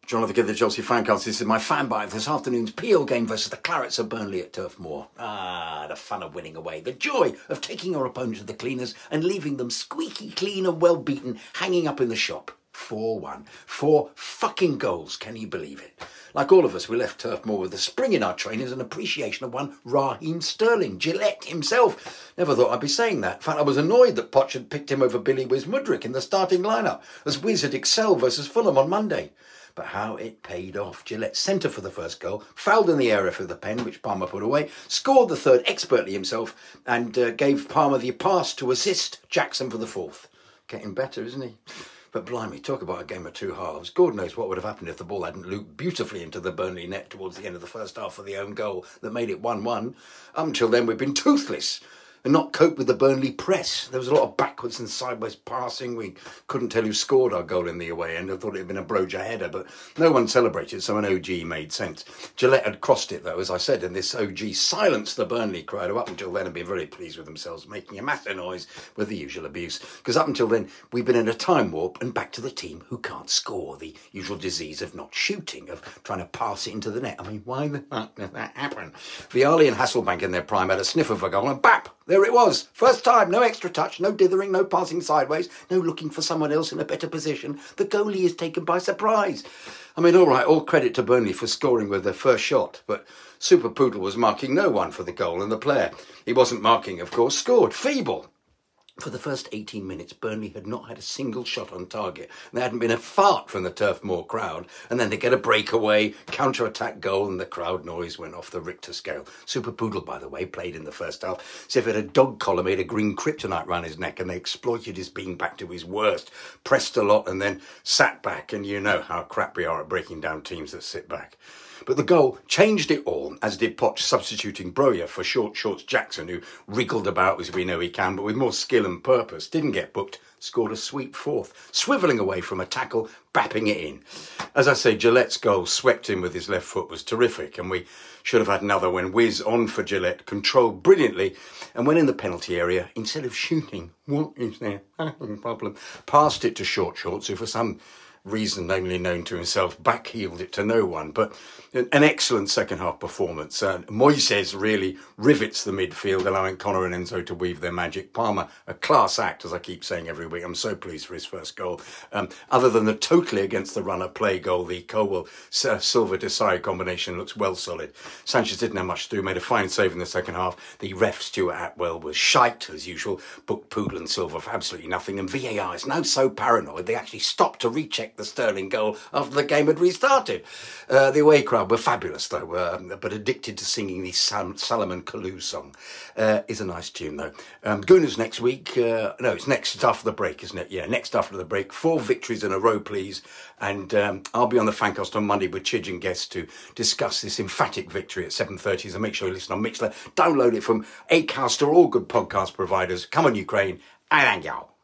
John of the Chelsea Fancast. This is my fan bite of this afternoon's PL game versus the Clarets of Burnley at Turf Moor. The fun of winning away. The joy of taking our opponent to the cleaners and leaving them squeaky clean and well beaten, hanging up in the shop. 4-1. 4 fucking goals, can you believe it? Like all of us, we left Turf Moor with a spring in our trainers and appreciation of one Raheem Sterling, Gillette himself. Never thought I'd be saying that. In fact, I was annoyed that Poch had picked him over Billy Wiz Mudryk in the starting lineup, as Wiz had excelled versus Fulham on Monday. But how it paid off. Gillette centre for the first goal, fouled in the area for the pen, which Palmer put away, scored the third expertly himself, and gave Palmer the pass to assist Jackson for the fourth. Getting better, isn't he? But blimey, talk about a game of two halves. God knows what would have happened if the ball hadn't looped beautifully into the Burnley net towards the end of the first half for the own goal that made it 1-1. Up until then, we've been toothless and not cope with the Burnley press. There was a lot of backwards and sideways passing. We couldn't tell who scored our goal in the away end. I thought it had been a Broja header, but no one celebrated, so an OG made sense. Gillette had crossed it, though, as I said, and this OG silenced the Burnley crowd, who up until then had been very pleased with themselves, making a massive noise with the usual abuse. Because up until then, we've been in a time warp and back to the team who can't score, the usual disease of not shooting, of trying to pass it into the net. I mean, why the fuck did that happen? Vialli and Hasselbank in their prime had a sniff of a goal, and bap! There it was. First time, no extra touch, no dithering, no passing sideways, no looking for someone else in a better position. The goalie is taken by surprise. I mean, all right, all credit to Burnley for scoring with their first shot, but Super Poodle was marking no one for the goal, and the player he wasn't marking, of course, scored. Feeble. For the first 18 minutes, Burnley had not had a single shot on target. There hadn't been a fart from the Turf Moor crowd. And then they get a breakaway, counter-attack goal, and the crowd noise went off the Richter scale. Super Poodle, by the way, played in the first half. As if it had a dog collar made a green kryptonite round his neck, and they exploited his being back to his worst. Pressed a lot and then sat back, and you know how crap we are at breaking down teams that sit back. But the goal changed it all, as did Poch substituting Broja for Short Shorts Jackson, who wriggled about as we know he can, but with more skill and purpose. Didn't get booked, scored a sweet fourth, swivelling away from a tackle, bapping it in. As I say, Gillette's goal swept in with his left foot was terrific, and we should have had another when Wiz on for Gillette, controlled brilliantly, and when in the penalty area, instead of shooting, what is their problem, passed it to Short Shorts, who for some reason only known to himself, backheeled it to no one. But an excellent second half performance. Moises really rivets the midfield, allowing Connor and Enzo to weave their magic. Palmer, a class act, as I keep saying every week. I'm so pleased for his first goal. Other than the totally against the runner play goal, the Colwell-Silva Desai combination looks well solid. Sanchez didn't have much to do, made a fine save in the second half. The ref, Stuart Atwell, was shite, as usual, booked Poodle and Silva for absolutely nothing, and VAR is now so paranoid they actually stopped to recheck the Sterling goal after the game had restarted. The away crowd were fabulous, though, but addicted to singing the Salomon Kalou song. Is a nice tune, though. Gooners next week. No, it's next after the break, isn't it? Yeah, next after the break. 4 victories in a row, please. And I'll be on the Fancast on Monday with Chidge and guests to discuss this emphatic victory at 7:30. So make sure you listen on Mixler. Download it from Acast or all good podcast providers. Come on, Ukraine. And y'all.